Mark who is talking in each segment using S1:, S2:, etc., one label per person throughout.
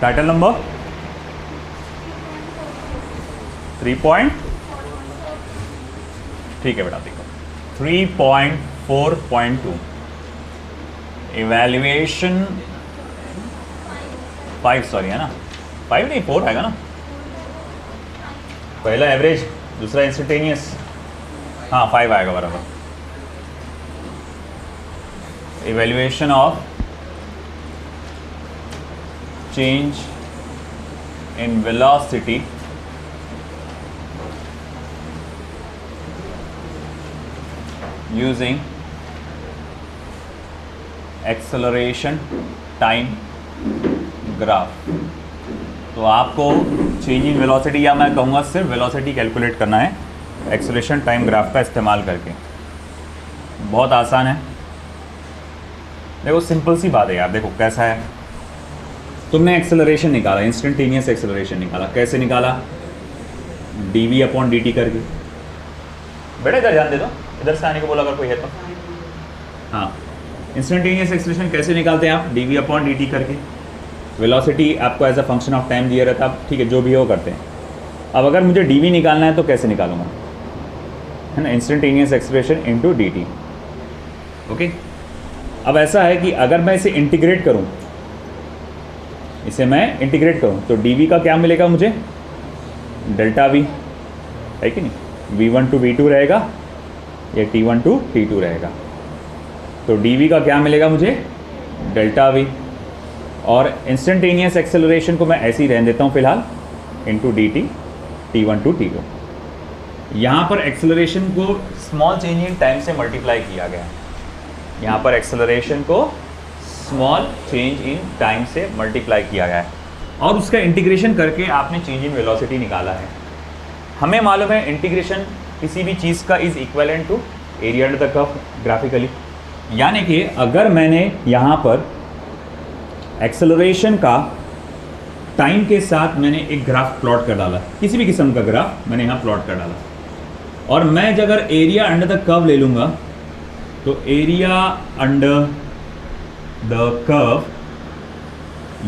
S1: Title number 3 ठीक है बेटा, देखो 3.4.2 इवैल्यूएशन 5 सॉरी है ना, 5 नहीं 4 आएगा ना, पहला एवरेज दूसरा इंस्टेंटेनियस, हाँ 5 आएगा बराबर। Evaluation of change in velocity using acceleration time graph. तो आपको चेंज इन वेलोसिटी, या मैं कहूँगा सिर्फ वेलोसिटी कैलकुलेट करना है एक्सेलरेशन टाइम ग्राफ का इस्तेमाल करके। बहुत आसान है, देखो सिंपल सी बात है यार। देखो कैसा है, तुमने एक्सेलरेशन निकाला, इंस्टेंटेनियस एक्सेलरेशन निकाला, कैसे निकाला? dv/dt करके। बेटा इधर ध्यान दे दो, इधर से आने को बोला अगर कोई है तो। हाँ, इंस्टेंटेनियस एक्सेलरेशन कैसे निकालते हैं आप? dv/dt करके। वेलोसिटी आपको as a function of time दिया रहता है, ठीक है, जो भी हो करते हैं। अब अगर मुझे dv निकालना है तो कैसे निकालूंगा, है ना? Instantaneous acceleration into dt। Okay, अब ऐसा है कि अगर मैं इसे इंटीग्रेट करूं, इसे मैं इंटीग्रेट करूं तो dv का क्या मिलेगा मुझे? डेल्टा v, है कि नहीं? v1 टू v2 रहेगा, या t1 टू t2 रहेगा। तो dv का क्या मिलेगा मुझे? Delta v। और इंस्टेंटेनियस एक्सेलरेशन को मैं ऐसे ही रहने देता हूँ फिलहाल, into dt, t1 to t2। यहाँ पर एक्सेलरेशन को स्मॉल चेंज इन टाइम से मल्टीप्लाई किया गया है। यहाँ पर एक्सेलरेशन को स्मॉल चेंज इन टाइम से मल्टीप्लाई किया गया है, और उसका इंटीग्रेशन करके आपने चेंज इन वेलोसिटी निकाला है। हमें मालूम है इंटीग्रेशन किसी भी चीज़ का is equivalent to area under the curve graphically. यानी कि अगर मैंने यहाँ पर एक्सेलरेशन का टाइम के साथ मैंने एक ग्राफ प्लॉट कर डाला, किसी भी किस्म का ग्राफ मैंने यहाँ प्लॉट कर डाला, और मैं अगर एरिया अंडर द कर्व ले लूँगा तो एरिया अंडर द कर्व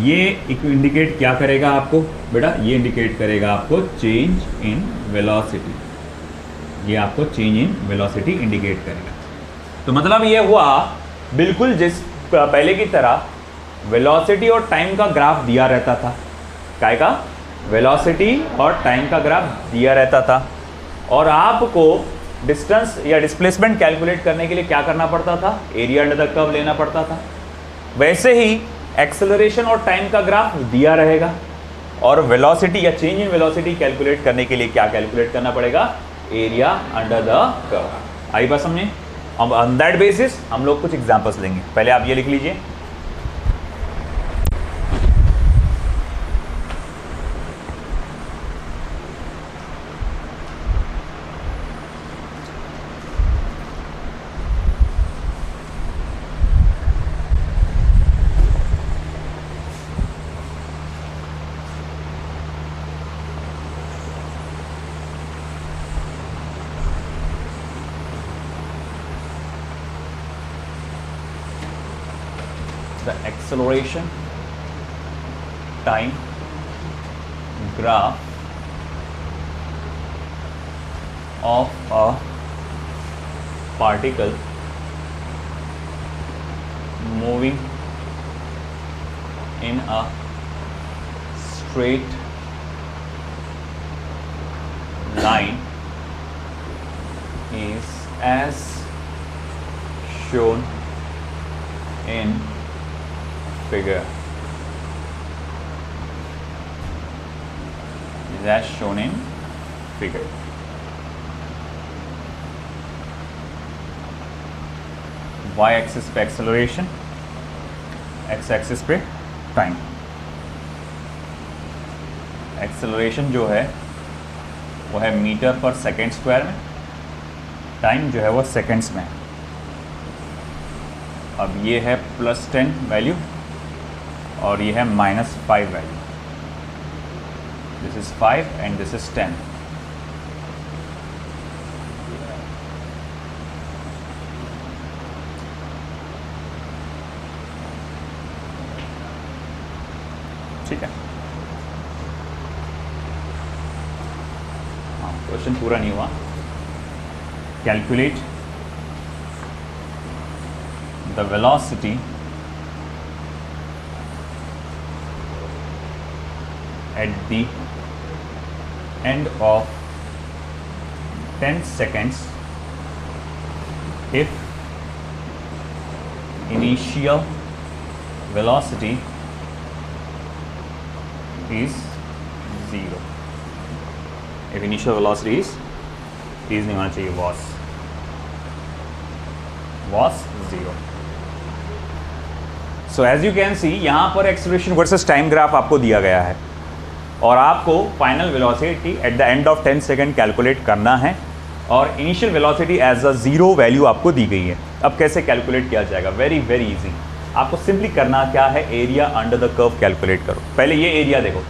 S1: ये इंडिकेट क्या करेगा आपको बेटा? ये इंडिकेट करेगा आपको चेंज इन वेलोसिटी। ये आपको चेंज इन वेलोसिटी इंडिकेट करेगा। तो मतलब ये हुआ बिल्कुल जिस पहले की तरह वेलोसिटी और टाइम का ग्राफ दिया रहता था। काय का? वेलोसिटी और टाइम का ग्राफ दिया रहता था, और आपको डिस्टेंस या डिस्प्लेसमेंट कैलकुलेट करने के लिए क्या करना पड़ता था? एरिया अंडर द कर्व लेना पड़ता था। वैसे ही एक्सेलरेशन और टाइम का ग्राफ दिया रहेगा, और वेलोसिटी या चेंज इन वेलोसिटी कैलकुलेट करने के लिए क्या कैलकुलेट करना पड़ेगा? Area under the curve. आई बात समझे? अब ऑन दैट बेसिस हम लोग कुछ एग्जांपल्स लेंगे। पहले आप ये लिख लीजिए, the acceleration time graph of a particle moving in a straight line is as shown in figure. Is as shown in figure. Y axis पे एक्सेलरेशन, x एक्सिस पे टाइम। एक्सेलरेशन जो है वो है मीटर पर सेकेंड स्क्वायर में, time जो है वो सेकेंड्स में। अब ये है +10 वैल्यू और ये है -5 value. This is 5 and this is 10। ठीक है। क्वेश्चन पूरा नहीं हुआ। Calculate the velocity at the end of 10 seconds if initial velocity is 0। if initial velocity is नहीं होना चाहिए, was 0। so as you can see यहाँ पर एक्सेलरेशन वर्सेस टाइम ग्राफ आपको दिया गया है और आपको final velocity at the end of 10 second calculate करना है और initial velocity as a 0 value आपको दी गई है। अब कैसे कैलकुलेट किया जाएगा? Very very easy. आपको सिंपली करना क्या है, area under the curve calculate करो। पहले ये एरिया देखो,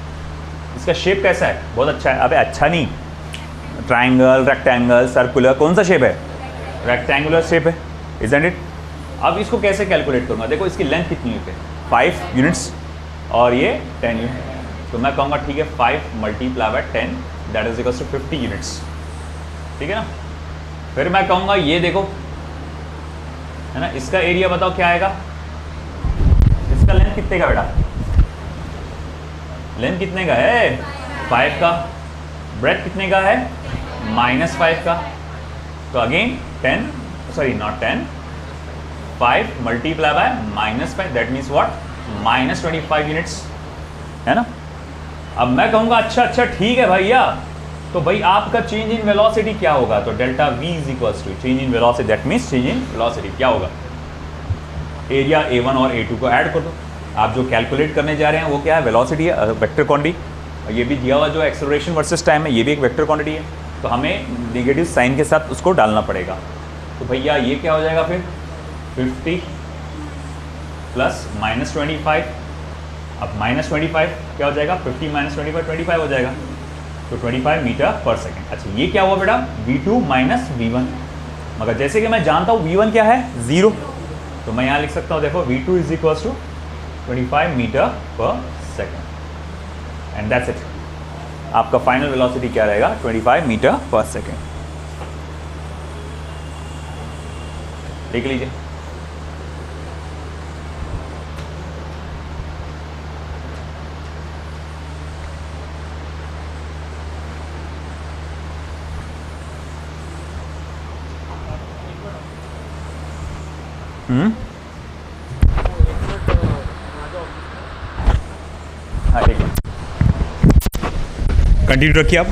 S1: इसका शेप कैसा है? बहुत अच्छा है। अबे अच्छा नहीं, ट्राइंगल, रेक्टेंगल, सर्कुलर, कौन सा शेप है? रेक्टेंगुलर शेप है, इजंट इट? अब इसको कैसे कैलकुलेट करूँगा? देखो इसकी लेंथ कितनी है? 5 यूनिट्स और ये 10 यूनिट। तो मैं कहूँगा ठीक है 5 multiply by 10 that is equals to 50 units. ठीक है ना? फिर मैं कहूँगा ये देखो, है ना, इसका एरिया बताओ क्या आएगा? इसका लेंथ कितने का बेटा? लेंथ कितने का है? 5 का। ब्रेथ कितने का है? -5 का। तो again 10, sorry not 10, 5 multiply bye -5 that means what? -25 units, है ना? अब मैं कहूँगा अच्छा ठीक है भैया, तो भाई आपका चेंज इन वेलोसिटी क्या होगा? तो delta v is equals to change in velocity, that means change in velocity क्या होगा? एरिया A1 और A2 को ऐड कर दो। आप जो कैलकुलेट करने जा रहे हैं वो क्या है? वेलोसिटी है, वेक्टर क्वांटिटी। ये भी दिया हुआ जो एक्सेलरेशन वर्सेस टाइम है, ये भी एक वेक्टर क्वांटिटी है, तो हमें नेगेटिव साइन के साथ उसको डालना पड़ेगा। तो भैया ये क्या हो जाएगा फिर? 50 प्लस -25, अब -25 क्या हो जाएगा? 50 - 25 25 हो जाएगा, तो 25 मीटर पर सेकेंड। अच्छा ये क्या हुआ बेटा? V2 माइनस V1, मगर जैसे कि मैं जानता हूँ V1 क्या है? 0, तो मैं यहाँ लिख सकता हूँ, देखो V2 is equals to 25 metre per second and that's it. आपका फाइनल वेलोसिटी क्या रहेगा? 25 मीटर पर सेकेंड। देख लीजिए। हाँ ठीक है, कंटिन्यू रखिए आप।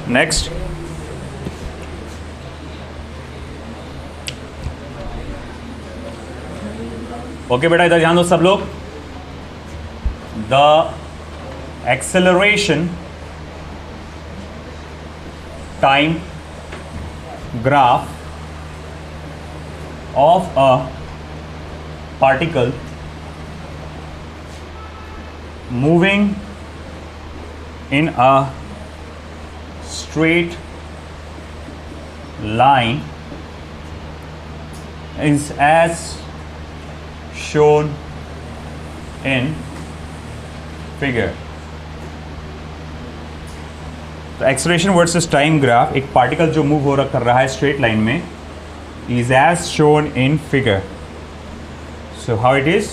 S1: नेक्स्ट, ओके बेटा इधर ध्यान दो सब लोग। The acceleration time graph of a particle moving in a straight line is as shown in figure। तो एक्सेलरेशन वर्सेस टाइम ग्राफ, एक पार्टिकल जो मूव कर रहा है स्ट्रेट लाइन में, is as shown in figure. So how it is,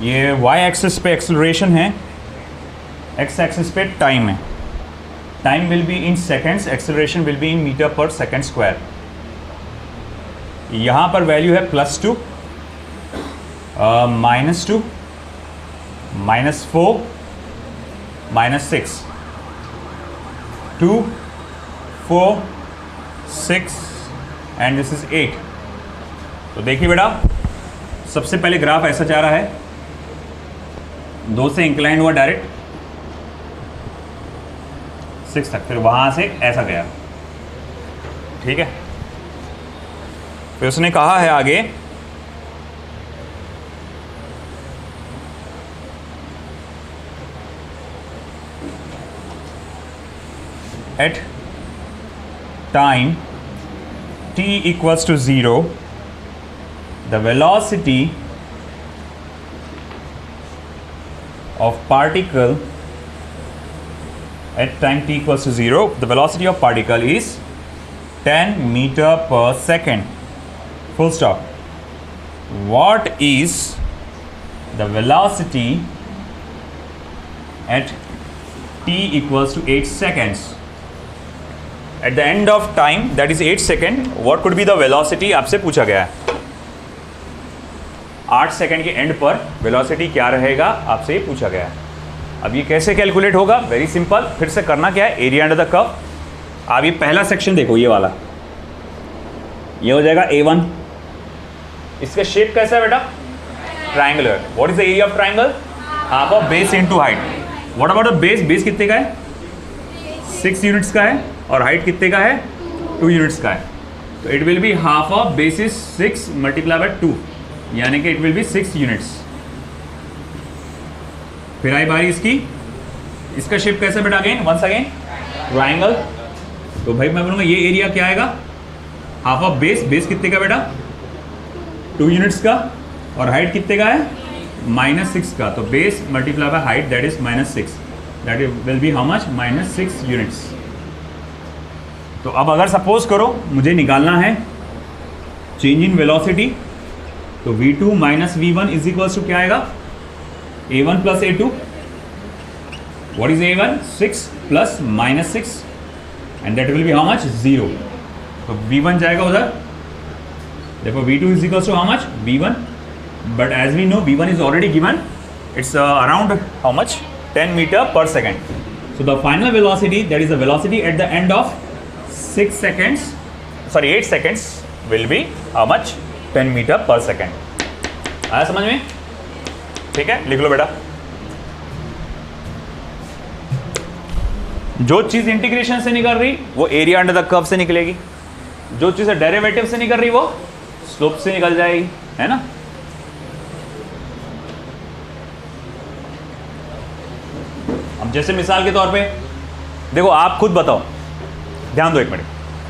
S1: ये y axis पे acceleration है, x एक्सिस पे टाइम है। Time will be in seconds, acceleration will be in metre per second square. यहाँ पर वैल्यू है +2, -2, -4, -6, 2, 4, 6 and this is 8। तो देखिए बेटा, सबसे पहले ग्राफ ऐसा जा रहा है, 2 से इंक्लाइन हुआ डायरेक्ट 6 तक, फिर वहां से ऐसा गया, ठीक है। फिर उसने कहा है आगे at time t equals to 0 the velocity of particle at time t equals to 0, the velocity of particle is 10 meter per second, full stop. What is the velocity at t equals to 8 seconds? At the end of time, that is 8 second, what could be the velocity? आपसे पूछा गया है 8 second के and पर velocity क्या रहेगा, आपसे ये पूछा गया है। अब ये कैसे कैलकुलेट होगा, वेरी सिंपल। फिर से करना क्या है, एरिया अंडर द कर्व। आप ये पहला सेक्शन देखो, ये वाला, ये हो जाएगा A1। इसका शेप कैसा है बेटा, triangular. What is the area of triangle, half of base into height. What about the base, base कितने का है, 6 यूनिट्स का है, और हाइट कितने का है, 2 यूनिट्स का है। तो it will be half of base is 6 multiply by 2, यानी कि इट विल बी 6 यूनिट्स। फिर आई बारी इसकी, इसका शेप कैसा बेटा, अगेन वंस अगेन ट्रायंगल। तो भाई मैं बोलूँगा ये एरिया क्या आएगा, हाफ ऑफ बेस, बेस कितने का बेटा, 2 यूनिट्स का, और हाइट कितने का है, -6 का। तो base multiply by height, that is -6, that will be how much, -6 units. तो अब अगर सपोज करो मुझे निकालना है चेंज इन वेलोसिटी, तो v2 minus v1 is equals to क्या आएगा, a1 plus a2। What is a1, 6 plus -6, and that will be how much, 0। तो v1 जाएगा उधर, देखो v2 is equals to how much, v1, but as we know v1 is already given, it's around how much, 10 meter per second. So the final velocity, that is the velocity at the end of 8 seconds will be how much, 10 meter per second. आया समझ में, ठीक है, लिख लो बेटा। जो चीज integration से निकल रही वो एरिया अंडर द कर्व से निकलेगी, जो चीज डेरिवेटिव से निकल रही वो स्लोप से निकल जाएगी, है ना। अब जैसे मिसाल के तौर पे देखो, आप खुद बताओ, ध्यान दो एक मिनट,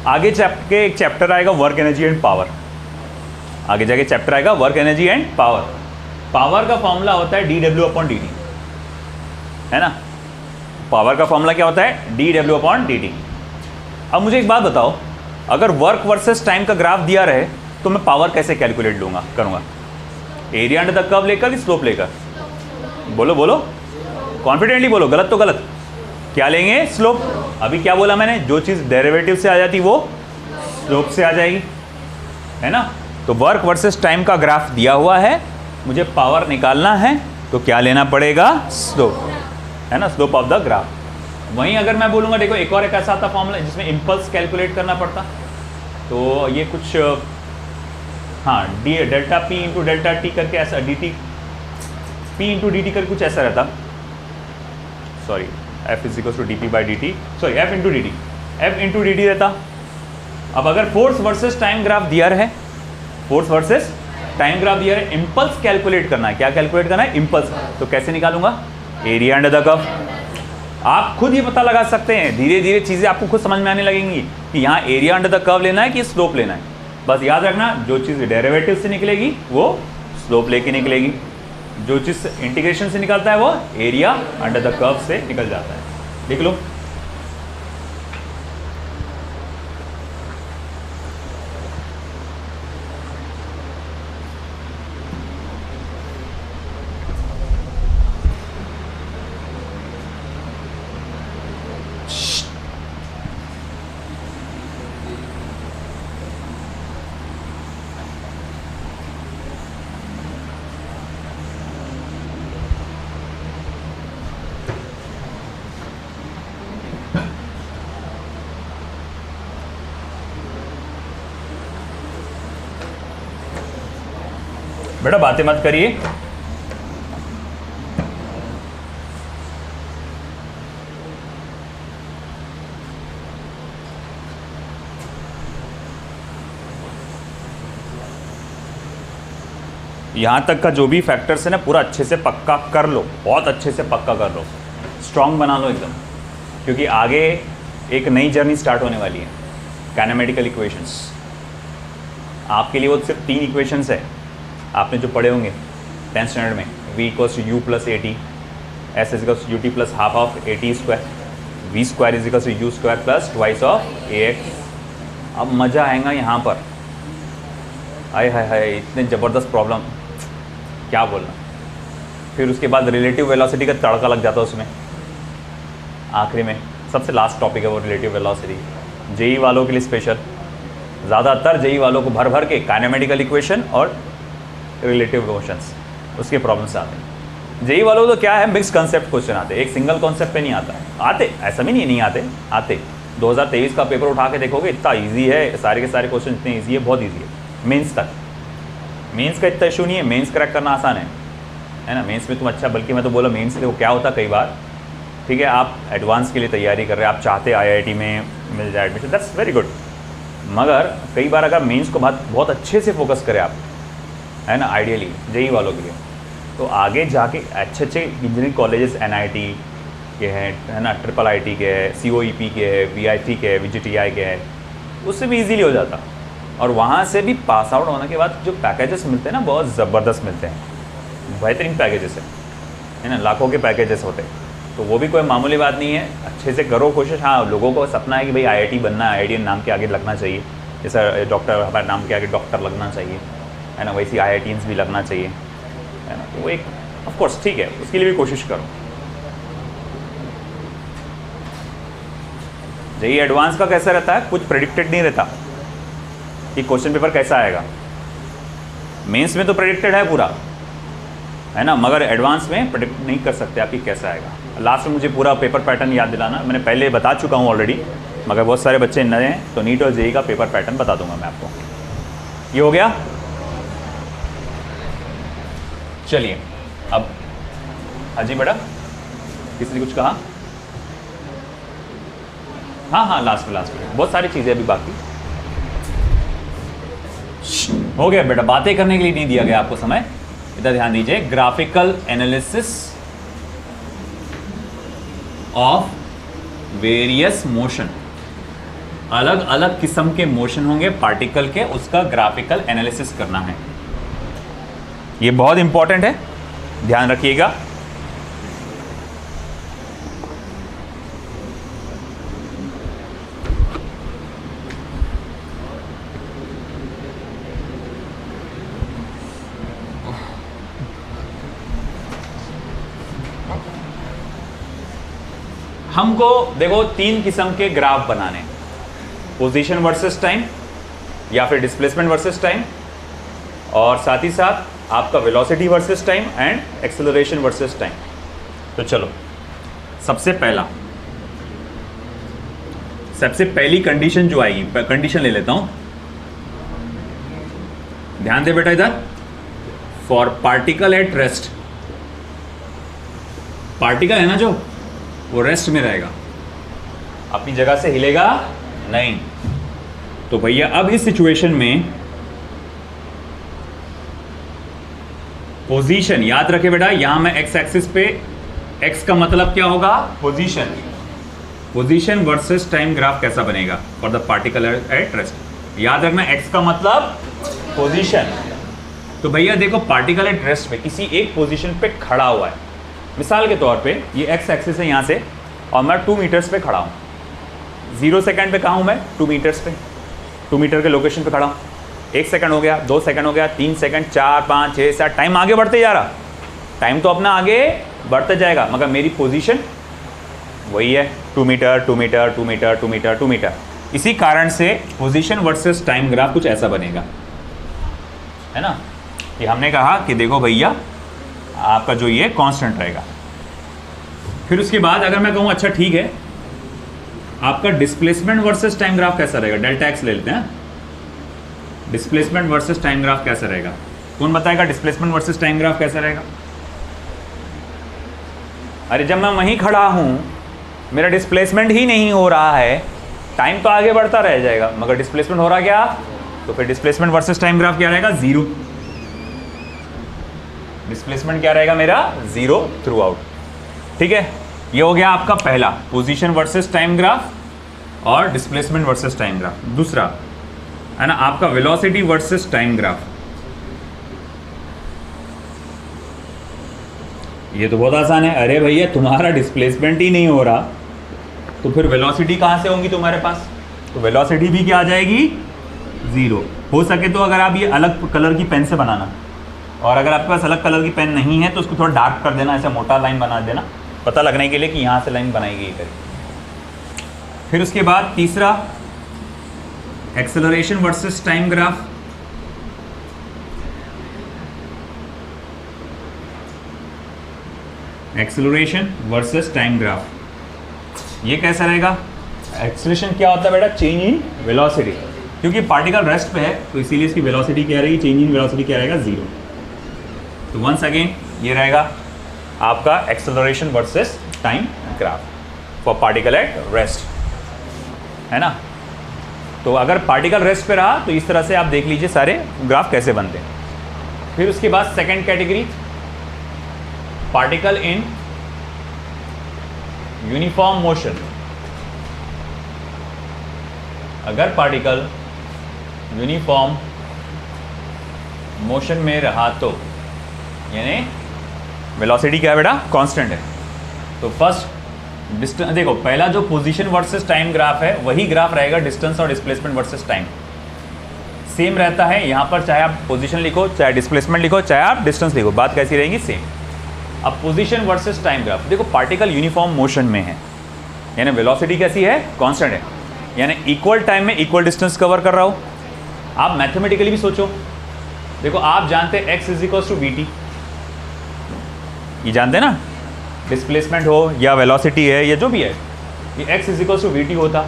S1: आगे के एक चैप्टर आएगा वर्क एनर्जी एंड पावर, आगे जाके चैप्टर आएगा work energy and power. Power का फॉर्मूला होता है dW/dt, है ना। पावर का फॉर्मूला क्या होता है, dW/dt। अब मुझे एक बात बताओ, अगर वर्क वर्सेस टाइम का ग्राफ दिया रहे तो मैं पावर कैसे कैलकुलेट करूंगा, एरिया अंडर द कर्व लेकर कि स्लोप लेकर, बोलो बोलो, कॉन्फिडेंटली बोलो, गलत तो गलत, क्या लेंगे, स्लोप। अभी क्या बोला मैंने, जो चीज़ डेरिवेटिव से आ जाती वो स्लोप से आ जाएगी, है ना। तो वर्क वर्सेस टाइम का ग्राफ दिया हुआ है, मुझे पावर निकालना है तो क्या लेना पड़ेगा, स्लोप, है ना, स्लोप ऑफ द ग्राफ। वहीं अगर मैं बोलूँगा, देखो एक और एक ऐसा आता फॉर्मूला जिसमें इम्पल्स कैलकुलेट करना पड़ता, तो ये कुछ हाँ D delta P into delta T करके ऐसा, D T P into D T करके कुछ ऐसा रहता, sorry F is equal to D P by D T, sorry F into D T, F into D T रहता। अब अगर force versus time graph दिया है, फोर्स वर्सेस टाइम ग्राफ दिया है, इम्पल्स कैलकुलेट करना है, क्या कैलकुलेट करना है, इम्पल्स, तो कैसे निकालूंगा, एरिया अंडर द कर्व। आप खुद ही पता लगा सकते हैं, धीरे धीरे चीज़ें आपको खुद समझ में आने लगेंगी कि यहाँ एरिया अंडर द कर्व लेना है कि स्लोप लेना है। बस याद रखना, जो चीज़ डेरिवेटिव से निकलेगी वो स्लोप लेके निकलेगी, जो चीज़ इंटीग्रेशन से निकलता है वो एरिया अंडर द कर्व से निकल जाता है। लिख लो, बेटा बातें मत करिए। यहां तक का जो भी फैक्टर्स है ना, पूरा अच्छे से पक्का कर लो, बहुत अच्छे से पक्का कर लो, स्ट्रांग बना लो एकदम, क्योंकि आगे एक नई जर्नी स्टार्ट होने वाली है। काइनेमेटिकल इक्वेशंस आपके लिए वो सिर्फ 3 इक्वेशंस है, आपने जो पढ़े होंगे 10th स्टैंडर्ड में, v equals to U plus A T, S is equals to U T plus half of A T square, V square is equals to U square plus twice of A X. अब मज़ा आएगा यहाँ पर, आए हाय हाय इतने ज़बरदस्त problem, क्या बोलना। फिर उसके बाद रिलेटिव वेलोसिटी का तड़का लग जाता है उसमें, आखिरी में सबसे लास्ट टॉपिक है वो रिलेटिव वेलोसिटी। जेई वालों के लिए स्पेशल, ज़्यादातर जेई वालों को भर भर के काइनेमेटिकल इक्वेशन और रिलेटिव मोशंस उसके प्रॉब्लम्स आते हैं। जेई वालों तो क्या है, मिक्स कंसेप्ट क्वेश्चन आते हैं, एक सिंगल कॉन्सेप्ट पे नहीं आता, आते ऐसा भी नहीं आते। 2023 का पेपर उठा के देखोगे, इतना इजी है, सारे के सारे क्वेश्चन इतने इजी है, बहुत इजी है। मेंस तक, मेंस का इतना इशू नहीं है, मेंस क्रैक करना आसान है ना। मेंस में तुम अच्छा, बल्कि मैं तो बोला मेंस देखो क्या होता कई बार, ठीक है आप एडवांस के लिए तैयारी कर रहे हैं, आप चाहते IIT में मिल जाए एडमिशन, दैट्स वेरी गुड, मगर कई बार अगर मेंस को बहुत अच्छे से फोकस करें आप, है ना, आइडियली जेई वालों के लिए, तो आगे जाके अच्छे अच्छे इंजीनियरिंग कॉलेजेस NIT के हैं, है ना, IIIT के है, COEP के है, VIT के है, VGTI के है, उससे भी इजीली हो जाता। और वहाँ से भी पास आउट होने के बाद जो पैकेजेस मिलते हैं ना, बहुत ज़बरदस्त मिलते हैं, बेहतरीन पैकेजेस है ना, लाखों के पैकेजेस होते हैं, तो वो भी कोई मामूली बात नहीं है। अच्छे से करो कोशिश। हाँ, लोगों को सपना है कि भाई IIT बनना है, IIT नाम के आगे लगना चाहिए, जैसा डॉक्टर हमारे नाम के आगे डॉक्टर लगना चाहिए, है ना, वैसी IITs भी लगना चाहिए, है ना, तो वो एक ऑफ कोर्स ठीक है, उसके लिए भी कोशिश करो। जेई एडवांस का कैसा रहता है, कुछ प्रेडिक्टेड नहीं रहता कि क्वेश्चन पेपर कैसा आएगा। मेंस में तो प्रेडिक्टेड है पूरा, है ना, मगर एडवांस में प्रेडिक्ट नहीं कर सकते आप कि कैसा आएगा। लास्ट में मुझे पूरा पेपर पैटर्न याद दिलाना, मैंने पहले बता चुका हूँ ऑलरेडी, मगर बहुत सारे बच्चे नए हैं, तो नीट और जेई का पेपर पैटर्न बता दूंगा मैं आपको। ये हो गया। चलिए अब हाजी बेटा, किसी ने कुछ कहा? हाँ, लास्ट में बहुत सारी चीज़ें अभी बाकी हो गया बेटा। बातें करने के लिए नहीं दिया गया आपको समय, इधर ध्यान दीजिए। Graphical analysis of various motion, अलग अलग किस्म के मोशन होंगे पार्टिकल के, उसका ग्राफिकल एनालिसिस करना है। ये बहुत इंपॉर्टेंट है, ध्यान रखिएगा। हमको देखो 3 किस्म के ग्राफ बनाने, पोजीशन वर्सेस टाइम या फिर डिस्प्लेसमेंट वर्सेस टाइम, और साथ ही साथ आपका velocity versus time and acceleration versus time. तो चलो, सबसे पहला सबसे पहली कंडीशन जो आएगी, कंडीशन ले लेता हूं, ध्यान दे बेटा इधर, for particle at rest, particle है ना जो, वो रेस्ट में रहेगा, अपनी जगह से हिलेगा नहीं। तो भैया अब इस सिचुएशन में पोजीशन याद रखे बेटा, यहां मैं एक्स एक्सिस पे, एक्स का मतलब क्या होगा, position, position versus time graph कैसा बनेगा for the particle at rest. याद रखना एक्स का मतलब पोजीशन। तो भैया देखो पार्टिकल एट रेस्ट पे किसी एक पोजीशन पे खड़ा हुआ है, मिसाल के तौर पे ये एक्स एक्सिस है यहाँ से, और मैं 2 मीटर्स पे खड़ा हूँ, 0 सेकेंड पे कहाँ हूँ मैं, 2 मीटर्स पे, 2 मीटर के लोकेशन पे खड़ा हूँ। 1 सेकंड हो गया, 2 सेकंड हो गया, 3 सेकंड, 4, 5, 6, 7, टाइम आगे बढ़ते जा रहा, टाइम तो अपना आगे बढ़ते जाएगा, मगर मेरी पोजीशन वही है 2 metre 2 metre 2 metre 2 metre 2 metre. इसी कारण से पोजीशन वर्सेस टाइम ग्राफ कुछ ऐसा बनेगा, है ना। ये हमने कहा कि देखो भैया आपका जो ये कांस्टेंट रहेगा। फिर उसके बाद अगर मैं कहूँ अच्छा ठीक है, आपका डिस्प्लेसमेंट वर्सेस टाइम ग्राफ कैसा रहेगा, डेल्टा एक्स ले लेते हैं, डिस्प्लेसमेंट वर्सेस टाइम ग्राफ कैसा रहेगा, कौन बताएगा डिस्प्लेसमेंट वर्सेस टाइम ग्राफ कैसा रहेगा। अरे जब मैं वहीं खड़ा हूं, मेरा डिस्प्लेसमेंट ही नहीं हो रहा है, टाइम तो आगे बढ़ता रह जाएगा मगर डिस्प्लेसमेंट हो रहा क्या, तो फिर डिस्प्लेसमेंट वर्सेस टाइम ग्राफ क्या रहेगा, 0। डिस्प्लेसमेंट क्या रहेगा मेरा, 0 थ्रू आउट। ठीक है, ये हो गया आपका पहला, पोजीशन वर्सेस टाइम ग्राफ और डिस्प्लेसमेंट वर्सेस टाइम ग्राफ। दूसरा है ना आपका वेलोसिटी वर्सेस टाइम ग्राफ। ये तो बहुत आसान है, अरे भैया तुम्हारा डिस्प्लेसमेंट ही नहीं हो रहा तो फिर वेलोसिटी कहाँ से होंगी तुम्हारे पास, तो वेलोसिटी भी क्या आ जाएगी, 0। हो सके तो अगर आप ये अलग कलर की पेन से बनाना, और अगर आपके पास अलग कलर की पेन नहीं है तो उसको थोड़ा डार्क कर देना, ऐसा मोटा लाइन बना देना, पता लगने के लिए कि यहाँ से लाइन बनाई गई है। फिर उसके बाद तीसरा acceleration versus time graph. Acceleration versus time graph, ये कैसा रहेगा, एक्सेलरेशन क्या होता है बेटा, चेंज इन वेलोसिटी, क्योंकि पार्टिकल रेस्ट पे है तो इसीलिए इसकी वेलोसिटी क्या रहेगी, चेंज इन वेलोसिटी क्या रहेगा, 0। तो वंस अगेन ये रहेगा आपका acceleration versus time graph for particle at rest, है ना। तो अगर पार्टिकल रेस्ट पे रहा तो इस तरह से आप देख लीजिए सारे ग्राफ कैसे बनते हैं। फिर उसके बाद second category, particle in uniform motion. अगर पार्टिकल यूनिफॉर्म मोशन में रहा तो, यानी वेलोसिटी क्या है बेटा, कांस्टेंट है। तो फर्स्ट डिस्टेंस, देखो पहला जो पोजीशन वर्सेस टाइम ग्राफ है वही ग्राफ रहेगा डिस्टेंस और डिस्प्लेसमेंट वर्सेस टाइम, सेम रहता है। यहाँ पर चाहे आप पोजीशन लिखो, चाहे डिस्प्लेसमेंट लिखो, चाहे आप डिस्टेंस लिखो, बात कैसी रहेगी, सेम। अब पोजीशन वर्सेस टाइम ग्राफ, देखो पार्टिकल यूनिफॉर्म मोशन में है, यानी वेलोसिटी कैसी है, कांस्टेंट है, यानी इक्वल टाइम में इक्वल डिस्टेंस कवर कर रहा हो। आप मैथमेटिकली भी सोचो, देखो आप जानते हैं x is to V T, ये जानते हैं ना, डिस्प्लेसमेंट हो या वेलोसिटी है या जो भी है, ये x is to V T होता।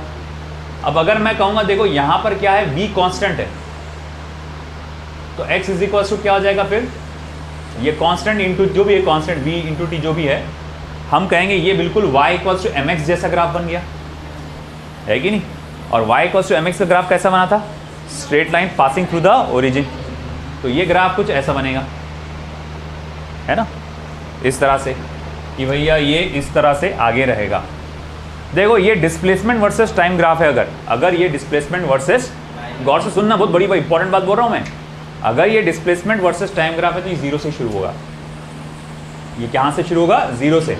S1: अब अगर मैं कहूँगा देखो यहाँ पर क्या है, v कांस्टेंट है, तो x इज टू क्या हो जाएगा, फिर ये कांस्टेंट इंटू जो भी है कांस्टेंट v इंटू टी जो भी है, हम कहेंगे ये बिल्कुल y इक्वल्स टू mx जैसा ग्राफ बन गया, है कि नहीं। और y इक्वल्स टू mx का ग्राफ कैसा बना था, straight line passing through the origin, तो ये ग्राफ कुछ ऐसा बनेगा, है ना, इस तरह से कि भैया ये इस तरह से आगे रहेगा। देखो ये डिस्प्लेसमेंट वर्सेस टाइम ग्राफ है, अगर ये डिस्प्लेसमेंट वर्सेस, गौर से सुनना, बहुत बड़ी इंपॉर्टेंट बात बोल रहा हूँ मैं, अगर ये डिस्प्लेसमेंट वर्सेस टाइम ग्राफ है तो ये 0 से शुरू होगा, ये कहाँ से शुरू होगा, 0 से।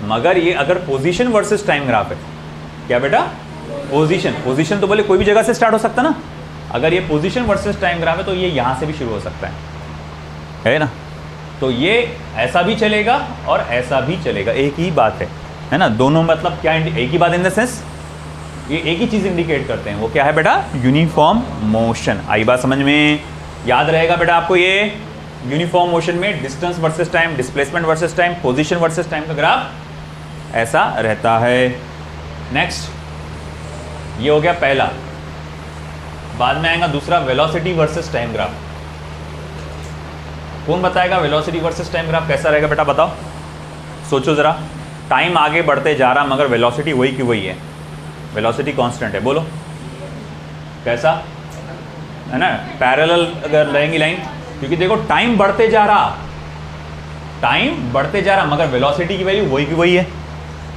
S1: मगर ये अगर पोजीशन वर्सेस टाइम ग्राफ है, क्या बेटा, पोजीशन तो बोले कोई भी जगह से स्टार्ट हो सकता ना, अगर ये पोजीशन वर्सेस टाइम ग्राफ है तो ये यहाँ से भी शुरू हो सकता है ना। तो ये ऐसा भी चलेगा और ऐसा भी चलेगा, एक ही बात है ना, दोनों मतलब क्या, एक ही बात इन द सेंस, ये एक ही चीज़ इंडिकेट करते हैं, वो क्या है बेटा, यूनिफॉर्म मोशन। आई बात समझ में, याद रहेगा बेटा आपको, ये यूनिफॉर्म मोशन में distance versus time, displacement versus time, position versus time का ग्राफ ऐसा रहता है। नेक्स्ट ये हो गया पहला। बाद में आएगा दूसरा वेलोसिटी वर्सेस टाइम ग्राफ। कौन बताएगा वेलोसिटी वर्सेस टाइम ग्राफ कैसा रहेगा बेटा, बताओ, सोचो ज़रा। टाइम आगे बढ़ते जा रहा मगर वेलोसिटी वही की वही है, वेलोसिटी कांस्टेंट है, बोलो कैसा है ना, पैरेलल अगर रहेंगी लाइन, क्योंकि देखो टाइम बढ़ते जा रहा मगर वेलोसिटी की वैल्यू वही की वही है।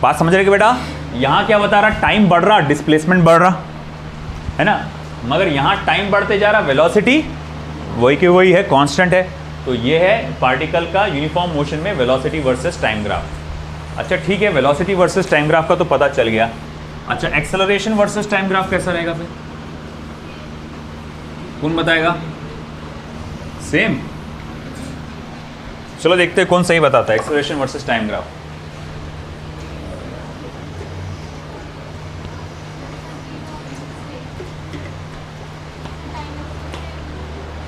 S1: बात समझ रहे कि बेटा, यहाँ क्या बता रहा, टाइम बढ़ रहा, डिस्प्लेसमेंट बढ़ रहा है ना, मगर यहाँ टाइम बढ़ते जा रहा, वेलोसिटी वही की वही है, कांस्टेंट है। तो ये है पार्टिकल का यूनिफॉर्म मोशन में वेलोसिटी वर्सेस टाइम ग्राफ। अच्छा ठीक है, वेलोसिटी वर्सेस टाइम ग्राफ का तो पता चल गया। अच्छा एक्सेलरेशन वर्सेस टाइम ग्राफ कैसा रहेगा फिर, कौन बताएगा? सेम, चलो देखते हैं कौन सही बताता है, एक्सेलरेशन वर्सेस टाइम ग्राफ।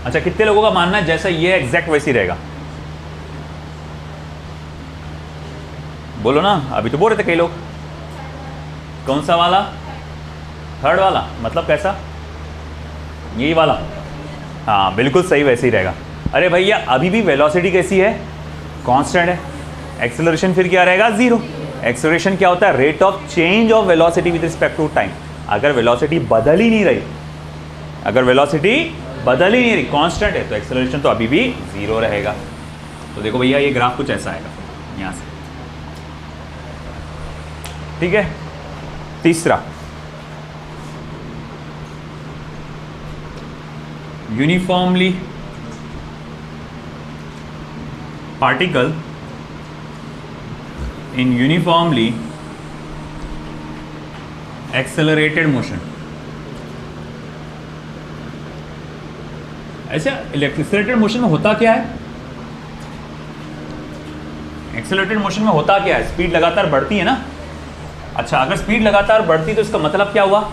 S1: अच्छा कितने लोगों का मानना है जैसा ये एग्जैक्ट वैसे ही रहेगा, बोलो ना, अभी तो बोल रहे थे कई लोग। कौन सा वाला? थर्ड वाला, मतलब कैसा, यही वाला? हाँ बिल्कुल सही, वैसे ही रहेगा। अरे भैया अभी भी वेलोसिटी कैसी है, कांस्टेंट है। एक्सेलरेशन फिर क्या रहेगा, जीरो। एक्सेलरेशन क्या होता है, rate of change of velocity with respect to time. अगर वेलोसिटी बदल ही नहीं रही, कांस्टेंट है, तो एक्सेलरेशन तो अभी भी जीरो रहेगा। तो देखो भैया ये ग्राफ कुछ ऐसा आएगा यहाँ से, ठीक है। तीसरा, uniformly particle in uniformly accelerated motion. ऐसे एक्सेलरेटेड मोशन में होता क्या है, एक्सेलरेटेड मोशन में होता क्या है, स्पीड लगातार बढ़ती है ना। अच्छा अगर स्पीड लगातार बढ़ती तो इसका मतलब क्या हुआ,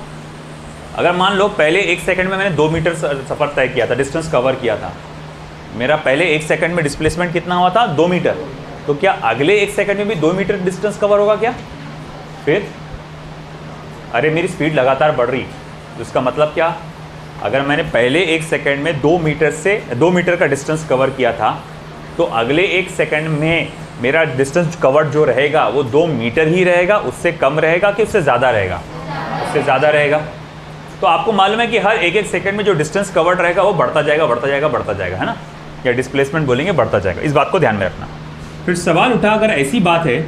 S1: अगर मान लो पहले 1 सेकंड में मैंने 2 मीटर सफ़र तय किया था, डिस्टेंस कवर किया था, मेरा पहले 1 सेकंड में डिस्प्लेसमेंट कितना हुआ था, 2 मीटर, तो क्या अगले 1 सेकंड में भी 2 मीटर डिस्टेंस कवर होगा क्या? फिर अरे मेरी स्पीड लगातार बढ़ रही, तो इसका मतलब क्या, अगर मैंने पहले 1 सेकंड में 2 मीटर का डिस्टेंस कवर किया था, तो अगले 1 सेकंड में मेरा डिस्टेंस कवर्ड जो रहेगा वो 2 मीटर ही रहेगा, उससे कम रहेगा कि उससे ज़्यादा रहेगा? उससे ज़्यादा रहेगा। तो आपको मालूम है कि हर 1-1 सेकंड में जो डिस्टेंस कवर्ड रहेगा वो बढ़ता जाएगा, है ना, या डिस्प्लेसमेंट बोलेंगे, बढ़ता जाएगा। इस बात को ध्यान में रखना। फिर सवाल उठा, अगर ऐसी बात है,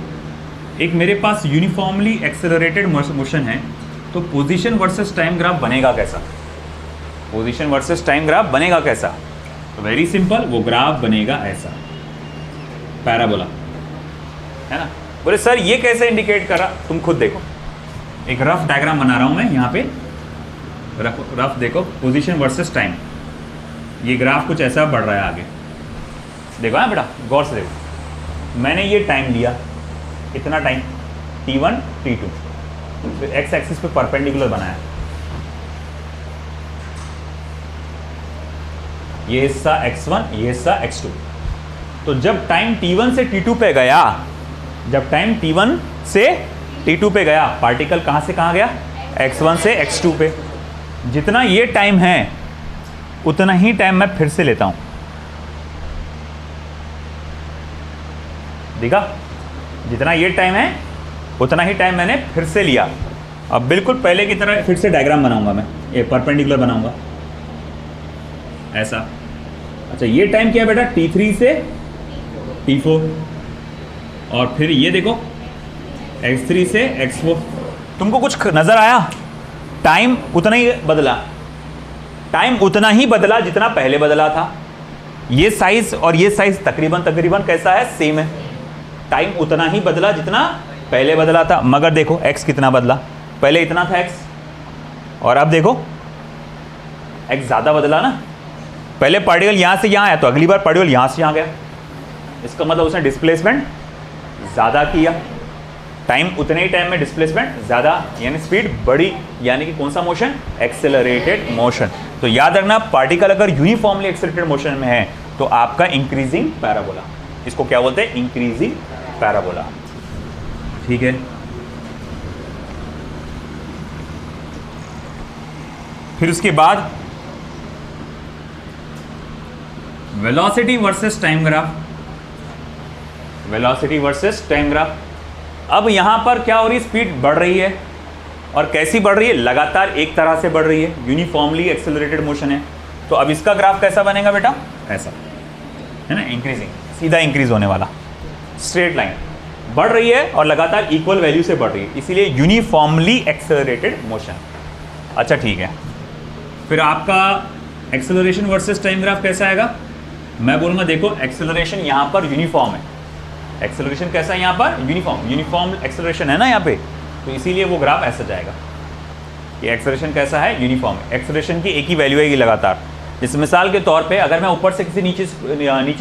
S1: एक मेरे पास यूनिफॉर्मली एक्सेलरेटेड मोशन है, तो पोजीशन वर्सेस टाइम ग्राफ बनेगा कैसा? पोजीशन वर्सेस टाइम ग्राफ बनेगा कैसा? तो वेरी सिंपल, वो ग्राफ बनेगा ऐसा, पैराबोला, है ना। बोले सर ये कैसे इंडिकेट कर रहा, तुम खुद देखो, एक रफ डायग्राम बना रहा हूं मैं यहाँ पे, रफ देखो, पोजीशन वर्सेस टाइम, ये ग्राफ कुछ ऐसा बढ़ रहा है आगे, देखो है बेटा, गौर से देखो। मैंने ये टाइम लिया, इतना टाइम t1 t2, फिर एक्स एक्सिस पे परपेंडिकुलर बनाया, ये हिस्सा x1, ये हिस्सा x2। तो जब टाइम t1 से t2 पे गया, पार्टिकल कहाँ से कहाँ गया, x1 से x2 पे। जितना ये टाइम है उतना ही टाइम मैं फिर से लेता हूँ, देखा, जितना ये टाइम है उतना ही टाइम मैंने फिर से लिया। अब बिल्कुल पहले की तरह फिर से डायग्राम बनाऊंगा मैं, ये परपेंडिकुलर बनाऊंगा ऐसा। अच्छा ये टाइम क्या है बेटा, t3 से t4, और फिर ये देखो x3 से x4। तुमको कुछ नज़र आया? टाइम उतना ही बदला जितना पहले बदला था। ये साइज और ये साइज तकरीबन कैसा है, सेम है। टाइम उतना ही बदला जितना पहले बदला था, मगर देखो x कितना बदला, पहले इतना था x, और अब देखो x ज़्यादा बदला ना। पहले पार्टिकल यहाँ से यहाँ आया, तो अगली बार पार्टिकल यहाँ से यहाँ गया, इसका मतलब उसने डिस्प्लेसमेंट ज़्यादा किया, टाइम उतने ही टाइम में डिस्प्लेसमेंट ज़्यादा, यानी स्पीड बढ़ी, यानी कि कौन सा मोशन, एक्सेलरेटेड मोशन। तो याद रखना, पार्टिकल अगर यूनिफॉर्मली एक्सेलरेटेड मोशन में है तो आपका इंक्रीजिंग पैराबोला, इसको क्या बोलते हैं, इंक्रीजिंग पैराबोला, ठीक है। फिर उसके बाद velocity versus time graph, velocity versus time graph. अब यहां पर क्या हो रही है, स्पीड बढ़ रही है, और कैसी बढ़ रही है, लगातार एक तरह से बढ़ रही है, यूनिफॉर्मली एक्सेलरेटेड मोशन है। तो अब इसका ग्राफ कैसा बनेगा बेटा, ऐसा है ना, इंक्रीजिंग, सीधा इंक्रीज होने वाला, स्ट्रेट लाइन बढ़ रही है और लगातार इक्वल वैल्यू से बढ़ रही है, इसीलिए यूनिफॉर्मली एक्सेलरेटेड मोशन। अच्छा ठीक है, फिर आपका एक्सेलरेशन वर्सेस टाइम ग्राफ कैसा आएगा, मैं बोलूँगा देखो एक्सेलरेशन यहाँ पर यूनिफॉर्म है, एक्सेलरेशन कैसा है यहाँ पर, यूनिफॉर्म एक्सेलरेशन है ना यहाँ पे, तो इसीलिए वो ग्राफ ऐसा जाएगा। ये एक्सेलरेशन कैसा है, यूनिफॉर्म है, एक्सेलरेशन की एक ही वैल्यू आएगी लगातार। जैसे मिसाल के तौर पे अगर मैं ऊपर से किसी नीचे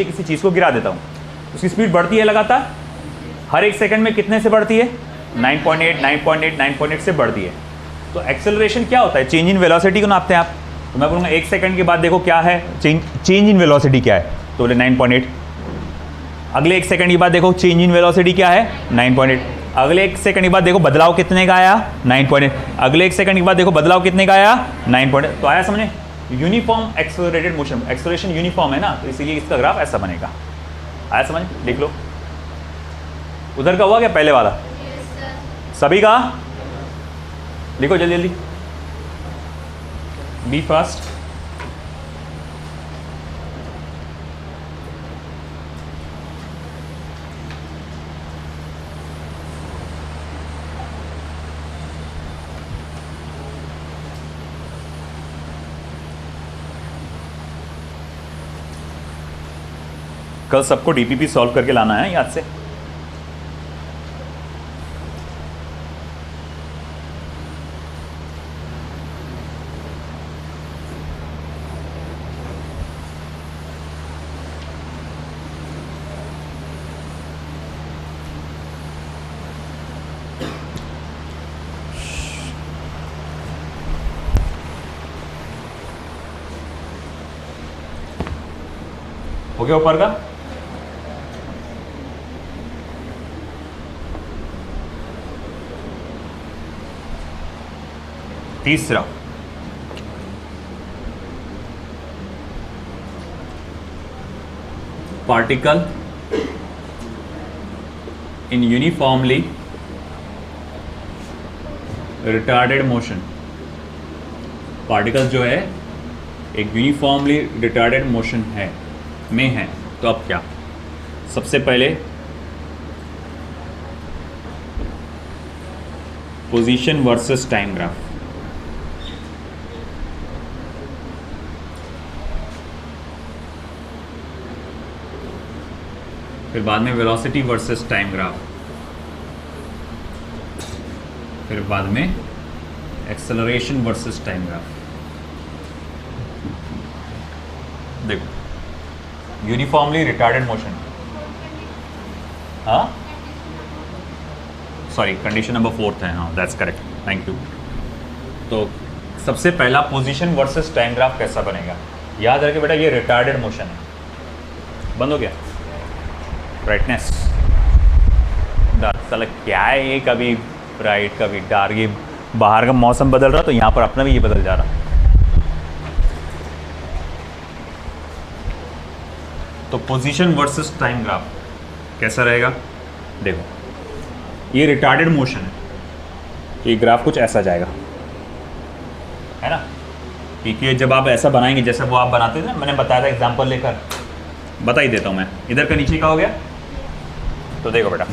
S1: किसी चीज़ को गिरा देता हूँ, उसकी स्पीड बढ़ती है लगातार, हर एक सेकंड में कितने से बढ़ती है, 9.8 9.8 9.8 से बढ़ती है। तो एक्सेलरेशन क्या होता है, चेंज इन वेलोसिटी को नापते हैं आप। तो मैं बोलूँगा एक सेकंड के बाद देखो क्या है, चेंज इन वेलोसिटी क्या है, तो बोले 9.8। अगले एक सेकंड के बाद देखो चेंज इन वेलोसिटी क्या है, 9.8। अगले एक सेकंड के बाद देखो बदलाव कितने का आया, 9.8। अगले एक सेकंड के बाद देखो बदलाव कितने का आया, 9.8। तो आया समझे, uniform accelerated motion, acceleration uniform है ना, तो इसीलिए इसका ग्राफ ऐसा बनेगा। आया समझ, लिख लो। उधर का हुआ क्या, पहले वाला सभी का लिखो जल्दी जल्दी, बी फास्ट। कल सबको डीपीपी सॉल्व करके लाना है याद से। हो गया ऊपर का, तीसरा particle in uniformly retarded motion. Particle जो है एक यूनिफॉर्मली रिटार्डेड मोशन है में है, तो अब क्या, सबसे पहले पोजीशन वर्सेस टाइम ग्राफ, फिर बाद में वेलोसिटी वर्सेस टाइम ग्राफ, फिर बाद में एक्सेलरेशन वर्सेस टाइम ग्राफ। देखो यूनिफॉर्मली रिटार्डेड मोशन, हाँ सॉरी कंडीशन नंबर 4 है, हाँ दैट्स करेक्ट, थैंक यू। तो सबसे पहला पोजीशन वर्सेस टाइम ग्राफ कैसा बनेगा, याद रखे बेटा ये रिटार्डेड मोशन है। बंद हो गया ब्राइटनेस, साला क्या है ये, कभी ब्राइट कभी डार्क, ये बाहर का मौसम बदल रहा तो यहाँ पर अपना भी ये बदल जा रहा। तो पोजीशन वर्सेस टाइम ग्राफ कैसा रहेगा, देखो ये रिटार्डेड मोशन है, ये ग्राफ कुछ ऐसा जाएगा, है ना, क्योंकि जब आप ऐसा बनाएंगे जैसे वो आप बनाते थे ना, मैंने बताया था एग्जांपल लेकर, बता ही देता हूँ मैं। इधर का नीचे का हो गया, तो देखो बेटा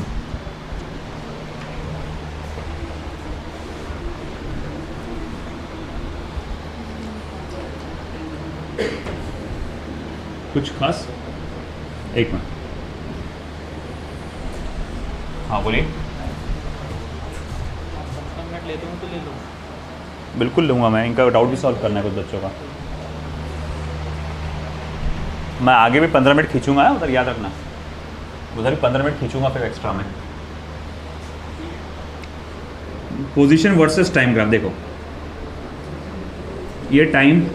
S1: कुछ खास, एक मिनट, हाँ बोलिए।
S2: 15 मिनट ले दूँ तो ले लूँ,
S1: बिल्कुल लूँगा मैं, इनका डाउट भी सॉल्व करना है कुछ बच्चों का। मैं आगे भी 15 मिनट खींचूंगा, उधर याद रखना, उधर भी 15 मिनट खींचूंगा फिर एक्स्ट्रा में। पोजीशन वर्सेस टाइम ग्राफ, देखो ये टाइम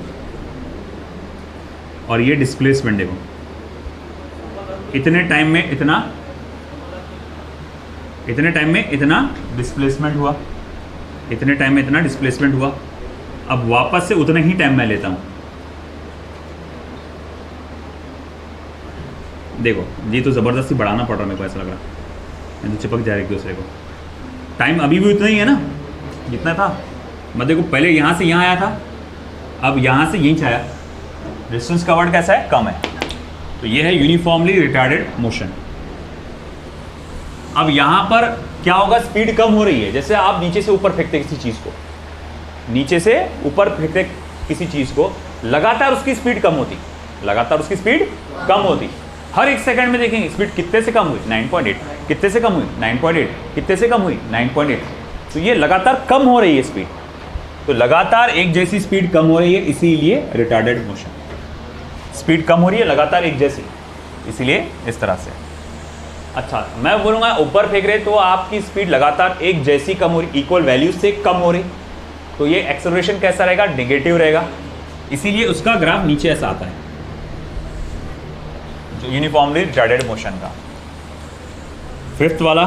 S1: और ये डिस्प्लेसमेंट, देखो इतने टाइम में इतना, इतने टाइम में इतना डिस्प्लेसमेंट हुआ, इतने टाइम में इतना डिस्प्लेसमेंट हुआ। अब वापस से उतना ही टाइम मैं लेता हूँ। देखो ये तो ज़बरदस्ती बढ़ाना पड़ रहा है मेरे को, ऐसा लग रहा है तो चिपक जाएगा एक दूसरे को। टाइम अभी भी उतना ही है ना जितना था। मैं देखो पहले यहाँ से यहाँ आया था, अब यहाँ से यहीं आया। डिस्टेंस कवर्ड कैसा है? कम है। तो ये है यूनिफॉर्मली रिटार्डेड मोशन। अब यहाँ पर क्या होगा? स्पीड कम हो रही है। जैसे आप नीचे से ऊपर फेंकते किसी चीज़ को, नीचे से ऊपर फेंकते किसी चीज़ को, लगातार उसकी स्पीड कम होती, लगातार उसकी स्पीड कम होती। हर एक सेकंड में देखेंगे स्पीड कितने से कम हुई? 9.8। कितने से कम हुई? 9.8। कितने से कम हुई? 9.8। तो ये लगातार कम हो रही है स्पीड। तो लगातार एक जैसी स्पीड कम हो रही है, इसीलिए रिटार्डेड मोशन। स्पीड कम हो रही है लगातार एक जैसी, इसीलिए इस तरह से। अच्छा, मैं बोलूँगा ऊपर फेंक रहे तो आपकी स्पीड लगातार एक जैसी कम हो रही, इक्वल वैल्यू से कम हो रही, तो ये एक्सेलरेशन कैसा रहेगा? नेगेटिव रहेगा। इसीलिए उसका ग्राफ नीचे ऐसा आता है, जो यूनिफॉर्मली रिटार्डेड मोशन का। फिफ्थ वाला,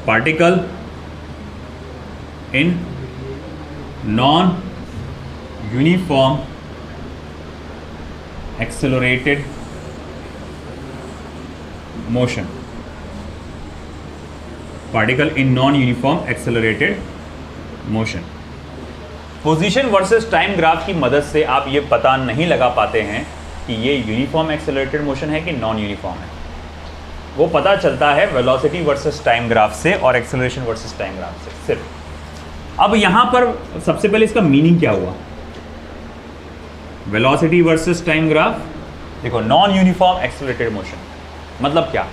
S1: particle in non uniform accelerated motion. Particle in non uniform accelerated motion. Position versus time graph की मदद से आप ये पता नहीं लगा पाते हैं कि ये यूनिफॉर्म एक्सेलरेटेड मोशन है कि नॉन यूनिफॉर्म है। वो पता चलता है वेलोसिटी वर्सेस टाइम ग्राफ से और एक्सेलरेशन वर्सेस टाइम ग्राफ से सिर्फ। अब यहाँ पर सबसे पहले इसका मीनिंग क्या हुआ? वेलोसिटी वर्सेस टाइम ग्राफ, देखो नॉन यूनिफॉर्म एक्सेलरेटेड मोशन मतलब क्या?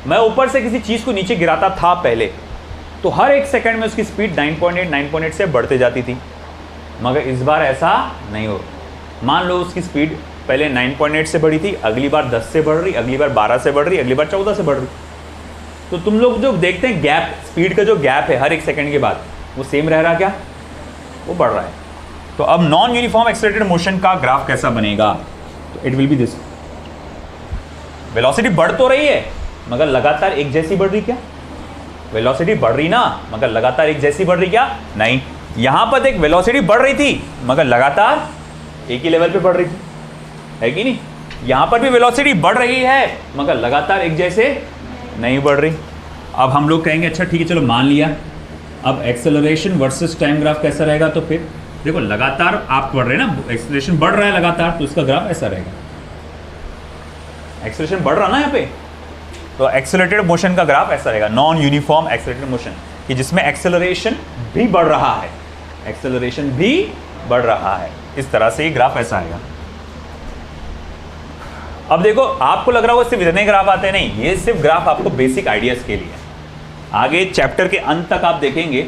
S1: मैं ऊपर से किसी चीज़ को नीचे गिराता था पहले, तो हर एक सेकंड में उसकी स्पीड 9.8 से बढ़ते जाती थी, मगर इस बार ऐसा नहीं हो। मान लो उसकी स्पीड पहले 9.8 से बढ़ी थी, अगली बार 10 से बढ़ रही, अगली बार 12 से बढ़ रही, अगली बार 14 से बढ़ रही। तो तुम लोग जो देखते हैं गैप, स्पीड का जो गैप है हर एक सेकंड के बाद, वो सेम रह रहा क्या? वो बढ़ रहा है। तो अब नॉन यूनिफॉर्म एक्सेलरेटेड मोशन का ग्राफ कैसा बनेगा? तो it will be this. Velocity बढ़ तो रही है मगर लगातार एक जैसी बढ़ रही क्या? वेलोसिटी बढ़ रही ना, मगर लगातार एक जैसी बढ़ रही क्या? नहीं। यहां पर एक वेलोसिटी बढ़ रही थी मगर लगातार एक ही लेवल पे बढ़ रही थी, है कि नहीं? यहां पर भी वेलोसिटी बढ़ रही है मगर लगातार एक जैसे नहीं बढ़ रही। अब हम लोग कहेंगे अच्छा ठीक है चलो मान लिया, अब एक्सेलरेशन वर्सेस टाइम ग्राफ कैसा रहेगा? तो फिर देखो लगातार आप बढ़ रहे हैं ना, एक्सेलरेशन बढ़ रहा है लगातार, तो उसका ग्राफ ऐसा रहेगा। एक्सेलरेशन बढ़ रहा ना यहाँ पे, तो एक्सेलरेटेड मोशन का ग्राफ ऐसा रहेगा, नॉन यूनिफॉर्म एक्सेलरेटेड मोशन, कि जिसमें एक्सेलरेशन भी बढ़ रहा है, एक्सेलरेशन भी बढ़ रहा है। इस तरह से ये ग्राफ ऐसा आएगा। अब देखो आपको लग रहा होगा सिर्फ इतने ग्राफ आते हैं, नहीं, ये सिर्फ ग्राफ आपको बेसिक आइडियाज के लिए। आगे चैप्टर के अंत तक आप देखेंगे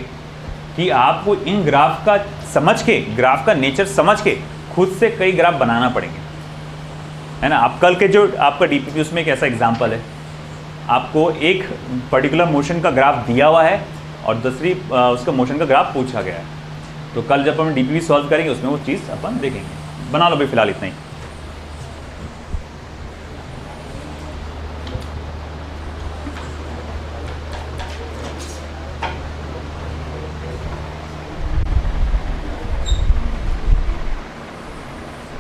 S1: कि आपको इन ग्राफ का समझ के, ग्राफ का नेचर समझ के खुद से कई ग्राफ बनाना पड़ेंगे, है ना। आप कल के जो आपका डीपीपी उसमें एक ऐसा एग्जाम्पल है, आपको एक पर्टिकुलर मोशन का ग्राफ दिया हुआ है और दूसरी उसका मोशन का ग्राफ पूछा गया है। तो कल जब हम डीपीपी सॉल्व करेंगे उसमें वो चीज़ अपन देखेंगे। बना लो भाई फिलहाल इतना ही।